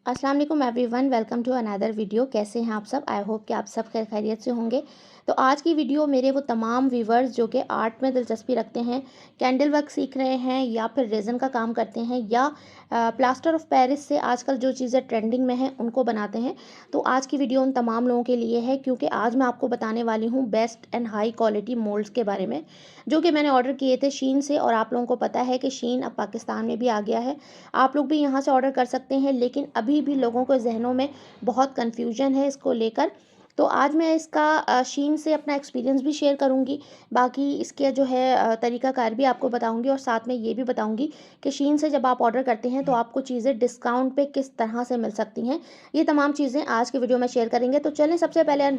अस्सलाम वालेकुम everyone, welcome to another video. कैसे हैं आप सब? आई होप कि आप सब खैरियत से होंगे। तो आज की वीडियो मेरे वो तमाम व्यूवर्स जो कि आर्ट में दिलचस्पी रखते हैं, कैंडल वर्क सीख रहे हैं या फिर रेज़न का काम करते हैं या प्लास्टर ऑफ पेरिस से आजकल जो चीज़ें ट्रेंडिंग में हैं उनको बनाते हैं। तो आज की वीडियो उन तमाम लोगों के लिए है, क्योंकि आज मैं आपको बताने वाली हूँ best and high quality moulds के बारे में, जो कि मैंने ऑर्डर किए थे शीन से। और आप लोगों को पता है कि शीन अब पाकिस्तान में भी आ गया है। आप लोग भी यहाँ से ऑर्डर कर सकते हैं, लेकिन अभी भी लोगों के जहनों में बहुत कन्फ्यूजन है इसको लेकर। तो आज मैं इसका शीन से अपना एक्सपीरियंस भी शेयर करूंगी। बाकी इसके जो है तरीक़ाकार भी आपको बताऊंगी, और साथ में ये भी बताऊंगी कि शीन से जब आप ऑर्डर करते हैं तो आपको चीज़ें डिस्काउंट पे किस तरह से मिल सकती हैं। ये तमाम चीज़ें आज की वीडियो में शेयर करेंगे। तो चलें, सबसे पहले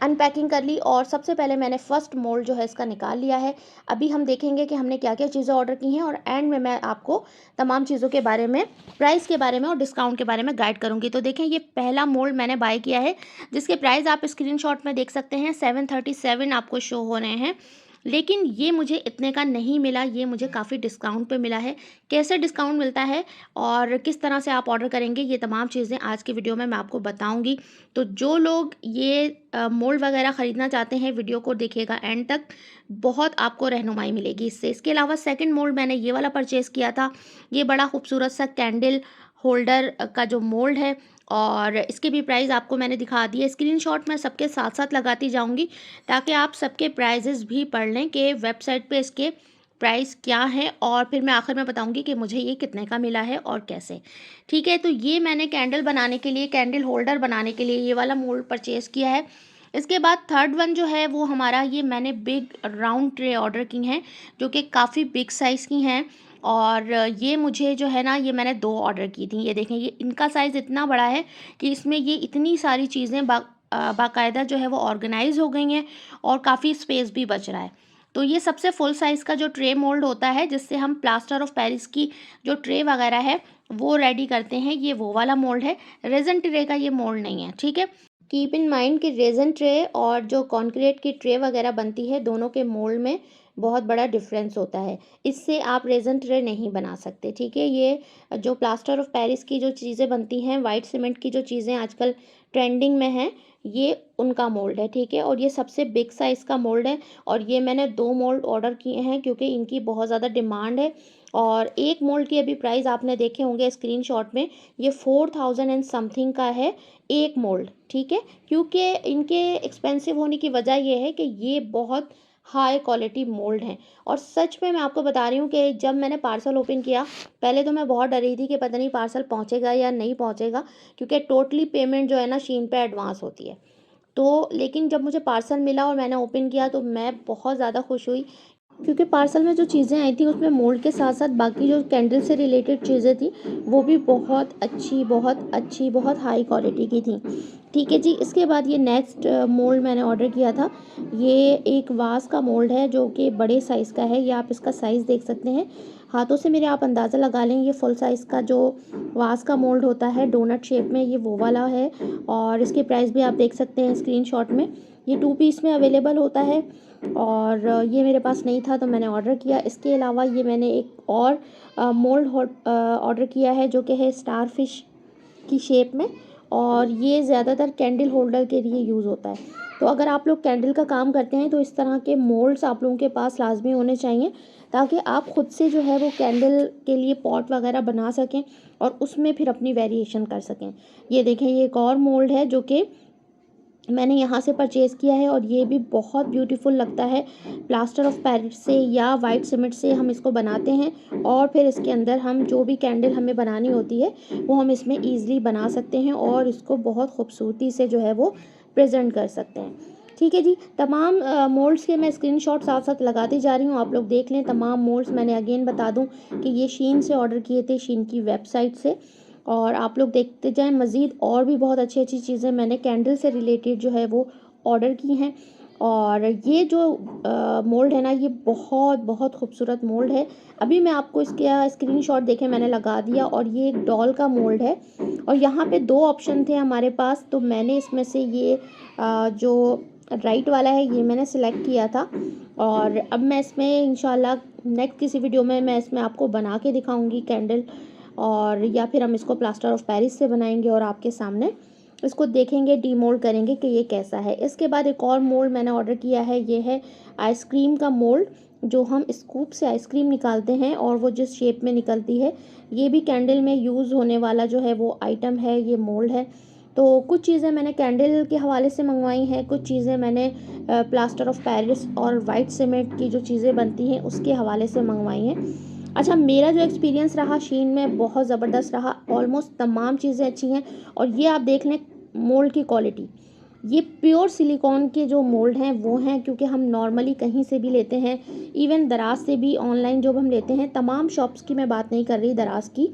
अनपैकिंग कर ली, और सबसे पहले मैंने फ़र्स्ट मोल्ड जो है इसका निकाल लिया है। अभी हम देखेंगे कि हमने क्या क्या चीज़ें ऑर्डर की हैं, और एंड में मैं आपको तमाम चीज़ों के बारे में, प्राइस के बारे में और डिस्काउंट के बारे में गाइड करूंगी। तो देखें, ये पहला मोल्ड मैंने बाय किया है, जिसके प्राइस आप स्क्रीनशॉट में देख सकते हैं। 737 आपको शो हो रहे हैं, लेकिन ये मुझे इतने का नहीं मिला, ये मुझे काफ़ी डिस्काउंट पे मिला है। कैसे डिस्काउंट मिलता है और किस तरह से आप ऑर्डर करेंगे, ये तमाम चीज़ें आज की वीडियो में मैं आपको बताऊंगी। तो जो लोग ये मोल्ड वगैरह ख़रीदना चाहते हैं, वीडियो को देखिएगा एंड तक, बहुत आपको रहनुमाई मिलेगी इससे। इसके अलावा सेकंड मोल्ड मैंने ये वाला परचेज़ किया था। ये बड़ा खूबसूरत सा कैंडल होल्डर का जो मोल्ड है, और इसके भी प्राइस आपको मैंने दिखा दिए। स्क्रीनशॉट मैं सबके साथ साथ लगाती जाऊंगी, ताकि आप सबके प्राइजेस भी पढ़ लें कि वेबसाइट पे इसके प्राइस क्या है, और फिर मैं आखिर में बताऊंगी कि मुझे ये कितने का मिला है और कैसे। ठीक है, तो ये मैंने कैंडल बनाने के लिए, कैंडल होल्डर बनाने के लिए ये वाला मोल्ड परचेज़ किया है। इसके बाद थर्ड वन जो है वो हमारा, ये मैंने बिग राउंड ट्रे ऑर्डर की हैं, जो कि काफ़ी बिग साइज़ की हैं। और ये मुझे जो है ना, ये मैंने 2 ऑर्डर की थी। ये देखें, ये इनका साइज़ इतना बड़ा है कि इसमें ये इतनी सारी चीज़ें बाकायदा जो है वो ऑर्गेनाइज़ हो गई हैं, और काफ़ी स्पेस भी बच रहा है। तो ये सबसे फुल साइज़ का जो ट्रे मोल्ड होता है, जिससे हम प्लास्टर ऑफ पेरिस की जो ट्रे वगैरह है वो रेडी करते हैं, ये वो वाला मोल्ड है। रेज़न ट्रे का ये मोल्ड नहीं है, ठीक है। कीप इन माइंड कि रेज़न ट्रे और जो कंक्रीट की ट्रे वगैरह बनती है, दोनों के मोल्ड में बहुत बड़ा डिफरेंस होता है। इससे आप रेज़न ट्रे नहीं बना सकते, ठीक है। ये जो प्लास्टर ऑफ पेरिस की जो चीज़ें बनती हैं, वाइट सीमेंट की जो चीज़ें आजकल ट्रेंडिंग में हैं, ये उनका मोल्ड है, ठीक है। और ये सबसे बिग साइज़ का मोल्ड है, और ये मैंने 2 मोल्ड ऑर्डर किए हैं, क्योंकि इनकी बहुत ज़्यादा डिमांड है। और एक मोल्ड की अभी प्राइस आपने देखे होंगे स्क्रीनशॉट में, ये 4000 एंड समथिंग का है एक मोल्ड, ठीक है। क्योंकि इनके एक्सपेंसिव होने की वजह ये है कि ये बहुत हाई क्वालिटी मोल्ड हैं। और सच में मैं आपको बता रही हूँ कि जब मैंने पार्सल ओपन किया, पहले तो मैं बहुत डर रही थी कि पता नहीं पार्सल पहुँचेगा या नहीं पहुँचेगा, क्योंकि टोटली पेमेंट जो है ना शीन पे एडवांस होती है। तो लेकिन जब मुझे पार्सल मिला और मैंने ओपन किया, तो मैं बहुत ज़्यादा खुश हुई, क्योंकि पार्सल में जो चीज़ें आई थी उसमें मोल्ड के साथ साथ बाकी जो कैंडल से रिलेटेड चीज़ें थी, वो भी बहुत अच्छी, बहुत अच्छी, बहुत हाई क्वालिटी की थी। ठीक है जी। इसके बाद ये नेक्स्ट मोल्ड मैंने ऑर्डर किया था। ये एक वास का मोल्ड है, जो कि बड़े साइज़ का है। ये आप इसका साइज़ देख सकते हैं, हाथों से मेरे आप अंदाज़ा लगा लें। ये फुल साइज़ का जो वास का मोल्ड होता है डोनट शेप में, ये वो वाला है। और इसके प्राइस भी आप देख सकते हैं स्क्रीनशॉट में। ये 2 पीस में अवेलेबल होता है, और ये मेरे पास नहीं था तो मैंने ऑर्डर किया। इसके अलावा ये मैंने एक और मोल्ड ऑर्डर किया है, जो कि है स्टार फिश की शेप में, और ये ज़्यादातर कैंडल होल्डर के लिए यूज़ होता है। तो अगर आप लोग कैंडल का काम करते हैं, तो इस तरह के मोल्ड्स आप लोगों के पास लाजमी होने चाहिए, ताकि आप खुद से जो है वो कैंडल के लिए पॉट वगैरह बना सकें, और उसमें फिर अपनी वेरिएशन कर सकें। ये देखें, ये एक और मोल्ड है जो कि मैंने यहाँ से परचेज़ किया है, और ये भी बहुत ब्यूटीफुल लगता है। प्लास्टर ऑफ पेरिस से या वाइट सीमेंट से हम इसको बनाते हैं, और फिर इसके अंदर हम जो भी कैंडल हमें बनानी होती है, वो हम इसमें ईज़िली बना सकते हैं, और इसको बहुत खूबसूरती से जो है वो प्रेजेंट कर सकते हैं। ठीक है जी। तमाम मोल्ड्स के मैं स्क्रीनशॉट साथ साथ लगाती जा रही हूँ, आप लोग देख लें। तमाम मोल्ड्स मैंने अगेन बता दूँ कि ये शीन से ऑर्डर किए थे, शीन की वेबसाइट से। और आप लोग देखते जाएं, मज़ीद और भी बहुत अच्छी अच्छी चीज़ें मैंने कैंडल से रिलेटेड जो है वो ऑर्डर की हैं। और ये जो मोल्ड है ना, ये बहुत बहुत खूबसूरत मोल्ड है। अभी मैं आपको इसके स्क्रीनशॉट देखें, मैंने लगा दिया। और ये एक डॉल का मोल्ड है, और यहाँ पे 2 ऑप्शन थे हमारे पास, तो मैंने इसमें से ये जो राइट वाला है, ये मैंने सिलेक्ट किया था। और अब मैं इसमें इंशाल्लाह नेक्स्ट किसी वीडियो में मैं इसमें आपको बना के दिखाऊंगी कैंडल, और या फिर हम इसको प्लास्टर ऑफ पेरिस से बनाएंगे और आपके सामने इसको देखेंगे, डीमोल्ड करेंगे कि ये कैसा है। इसके बाद एक और मोल्ड मैंने ऑर्डर किया है, ये है आइसक्रीम का मोल्ड, जो हम स्कूप से आइसक्रीम निकालते हैं और वो जिस शेप में निकलती है। ये भी कैंडल में यूज़ होने वाला जो है वो आइटम है, ये मोल्ड है। तो कुछ चीज़ें मैंने कैंडल के हवाले से मंगवाई हैं, कुछ चीज़ें मैंने प्लास्टर ऑफ पेरिस और वाइट सीमेंट की जो चीज़ें बनती हैं उसके हवाले से मंगवाई हैं। अच्छा, मेरा जो एक्सपीरियंस रहा शीन में बहुत ज़बरदस्त रहा, ऑलमोस्ट तमाम चीज़ें अच्छी हैं। और ये आप देख लें मोल्ड की क्वालिटी, ये प्योर सिलिकॉन के जो मोल्ड हैं वो हैं, क्योंकि हम नॉर्मली कहीं से भी लेते हैं, इवन दराज से भी ऑनलाइन जो हम लेते हैं, तमाम शॉप्स की मैं बात नहीं कर रही दराज की,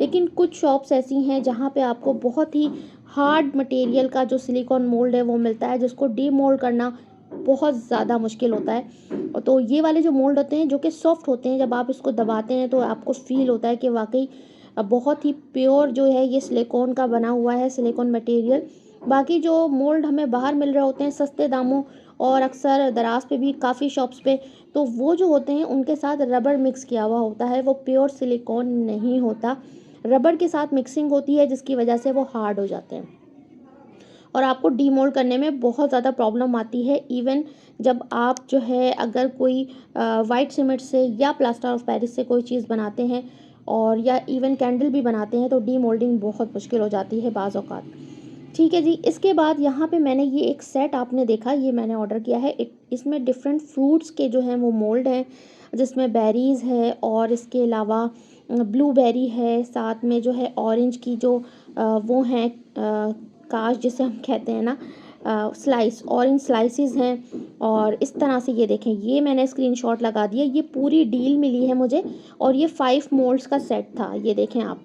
लेकिन कुछ शॉप्स ऐसी हैं जहाँ पे आपको बहुत ही हार्ड मटेरियल का जो सिलिकॉन मोल्ड है वो मिलता है, जिसको डीमोल्ड करना बहुत ज़्यादा मुश्किल होता है। तो ये वाले जो मोल्ड होते हैं जो कि सॉफ्ट होते हैं, जब आप इसको दबाते हैं तो आपको फील होता है कि वाकई बहुत ही प्योर जो है ये सिलिकॉन का बना हुआ है, सिलिकॉन मटेरियल। बाकी जो मोल्ड हमें बाहर मिल रहे होते हैं सस्ते दामों, और अक्सर दराज पे भी काफ़ी शॉप्स पे, तो वो जो होते हैं उनके साथ रबर मिक्स किया हुआ होता है, वो प्योर सिलिकॉन नहीं होता, रबर के साथ मिक्सिंग होती है जिसकी वजह से वो हार्ड हो जाते हैं और आपको डीमोल्ड करने में बहुत ज़्यादा प्रॉब्लम आती है। इवन जब आप जो है अगर कोई वाइट सीमेंट से या प्लास्टर ऑफ पेरिस से कोई चीज़ बनाते हैं और या इवन कैंडल भी बनाते हैं तो डीमोल्डिंग बहुत मुश्किल हो जाती है बाज़ औक़ात। ठीक है जी। इसके बाद यहाँ पे मैंने ये एक सेट आपने देखा, ये मैंने ऑर्डर किया है। इसमें डिफरेंट फ्रूट्स के जो हैं वो मोल्ड हैं, जिसमें बेरीज़ है और इसके अलावा ब्लूबेरी है, साथ में जो है ऑरेंज की जो वो हैं काश जिसे हम कहते हैं ना, स्लाइस, ऑरेंज स्लाइसेस हैं। और इस तरह से ये देखें, ये मैंने स्क्रीनशॉट लगा दिया, ये पूरी डील मिली है मुझे और ये 5 मोल्ड्स का सेट था। ये देखें आप,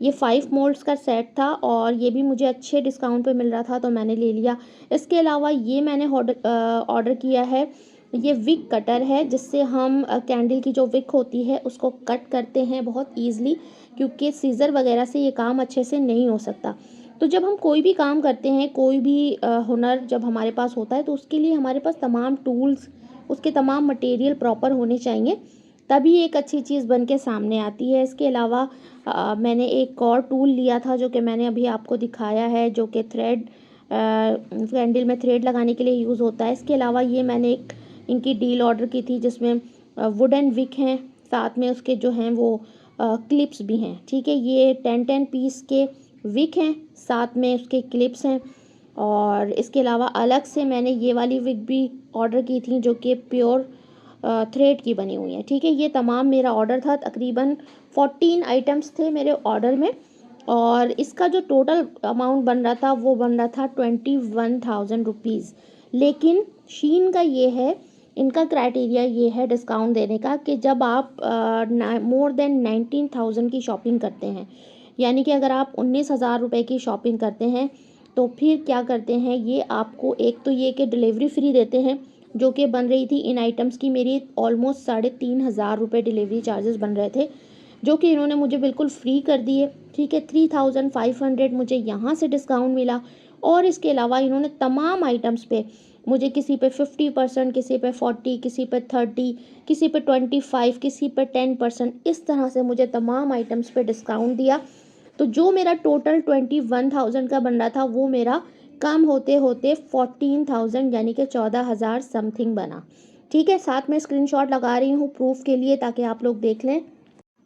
ये 5 मोल्ड्स का सेट था और ये भी मुझे अच्छे डिस्काउंट पे मिल रहा था तो मैंने ले लिया। इसके अलावा ये मैंने ऑर्डर किया है, ये विक कटर है, जिससे हम कैंडल की जो विक होती है उसको कट करते हैं बहुत ईज़िली, क्योंकि सीज़र वगैरह से ये काम अच्छे से नहीं हो सकता। तो जब हम कोई भी काम करते हैं, कोई भी हुनर जब हमारे पास होता है तो उसके लिए हमारे पास तमाम टूल्स, उसके तमाम मटेरियल प्रॉपर होने चाहिए, तभी एक अच्छी चीज़ बन के सामने आती है। इसके अलावा मैंने एक और टूल लिया था जो कि मैंने अभी आपको दिखाया है, जो कि थ्रेड कैंडल में थ्रेड लगाने के लिए यूज़ होता है। इसके अलावा ये मैंने एक इनकी डील ऑर्डर की थी जिसमें वुडन विक हैं, साथ में उसके जो हैं वो क्लिप्स भी हैं। ठीक है, ये 10-10 पीस के विक हैं, साथ में उसके क्लिप्स हैं। और इसके अलावा अलग से मैंने ये वाली विक भी ऑर्डर की थी जो कि प्योर थ्रेड की बनी हुई है। ठीक है, ये तमाम मेरा ऑर्डर था, तकरीबन 14 आइटम्स थे मेरे ऑर्डर में और इसका जो टोटल अमाउंट बन रहा था वो बन रहा था 21,000 रुपीज़। लेकिन शीन का ये है, इनका क्राइटेरिया ये है डिस्काउंट देने का कि जब आप मोर देन 19,000 की शॉपिंग करते हैं, यानी कि अगर आप 19,000 रुपये की शॉपिंग करते हैं तो फिर क्या करते हैं, ये आपको एक तो ये कि डिलीवरी फ्री देते हैं, जो कि बन रही थी इन आइटम्स की मेरी ऑलमोस्ट 3,500 रुपये डिलीवरी चार्जेस बन रहे थे, जो कि इन्होंने मुझे बिल्कुल फ्री कर दिए। ठीक है, 3,500 मुझे यहाँ से डिस्काउंट मिला और इसके अलावा इन्होंने तमाम आइटम्स पे मुझे किसी पे 50%, किसी पे 40, किसी पे 30, किसी पे 25, किसी पे 10%, इस तरह से मुझे तमाम आइटम्स पे डिस्काउंट दिया। तो जो मेरा टोटल 21,000 का बन रहा था वो मेरा कम होते होते 14,000 यानी कि 14,000 समथिंग बना। ठीक है, साथ में स्क्रीनशॉट लगा रही हूँ प्रूफ के लिए ताकि आप लोग देख लें।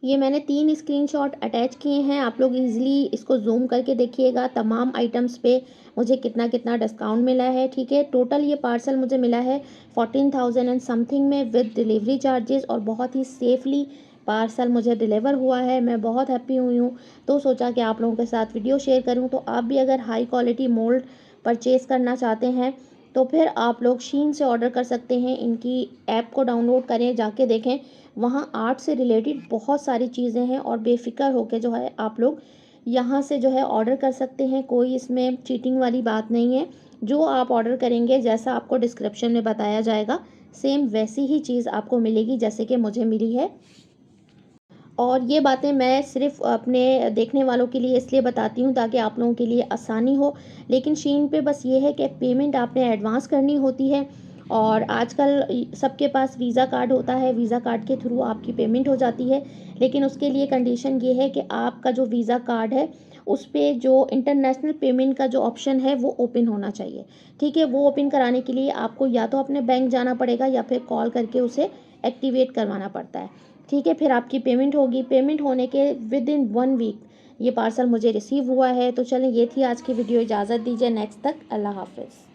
ये मैंने 3 स्क्रीनशॉट अटैच किए हैं, आप लोग इजीली इसको जूम करके देखिएगा तमाम आइटम्स पे मुझे कितना कितना डिस्काउंट मिला है। ठीक है, टोटल ये पार्सल मुझे मिला है 14,000 एंड समथिंग में विद डिलीवरी चार्जेस और बहुत ही सेफली पार्सल मुझे डिलीवर हुआ है। मैं बहुत हैप्पी हुई हूँ, तो सोचा कि आप लोगों के साथ वीडियो शेयर करूँ। तो आप भी अगर हाई क्वालिटी मोल्ड परचेज़ करना चाहते हैं तो फिर आप लोग शीन से ऑर्डर कर सकते हैं। इनकी ऐप को डाउनलोड करें, जाके देखें, वहाँ आर्ट से रिलेटेड बहुत सारी चीज़ें हैं और बेफिक्र होकर जो है आप लोग यहाँ से जो है ऑर्डर कर सकते हैं। कोई इसमें चीटिंग वाली बात नहीं है, जो आप ऑर्डर करेंगे जैसा आपको डिस्क्रिप्शन में बताया जाएगा सेम वैसी ही चीज़ आपको मिलेगी जैसे कि मुझे मिली है। और ये बातें मैं सिर्फ़ अपने देखने वालों के लिए इसलिए बताती हूँ ताकि आप लोगों के लिए आसानी हो। लेकिन शीन पे बस ये है कि पेमेंट आपने एडवांस करनी होती है और आजकल सबके पास वीज़ा कार्ड होता है, वीज़ा कार्ड के थ्रू आपकी पेमेंट हो जाती है। लेकिन उसके लिए कंडीशन ये है कि आपका जो वीज़ा कार्ड है उस पे जो इंटरनेशनल पेमेंट का जो ऑप्शन है वो ओपन होना चाहिए। ठीक है, वो ओपन कराने के लिए आपको या तो अपने बैंक जाना पड़ेगा या फिर कॉल करके उसे एक्टिवेट करवाना पड़ता है। ठीक है, फिर आपकी पेमेंट होगी। पेमेंट होने के विदिन 1 वीक ये पार्सल मुझे रिसीव हुआ है। तो चलें, ये थी आज की वीडियो। इजाज़त दीजिए, नेक्स्ट तक अल्लाह हाफ़िज़।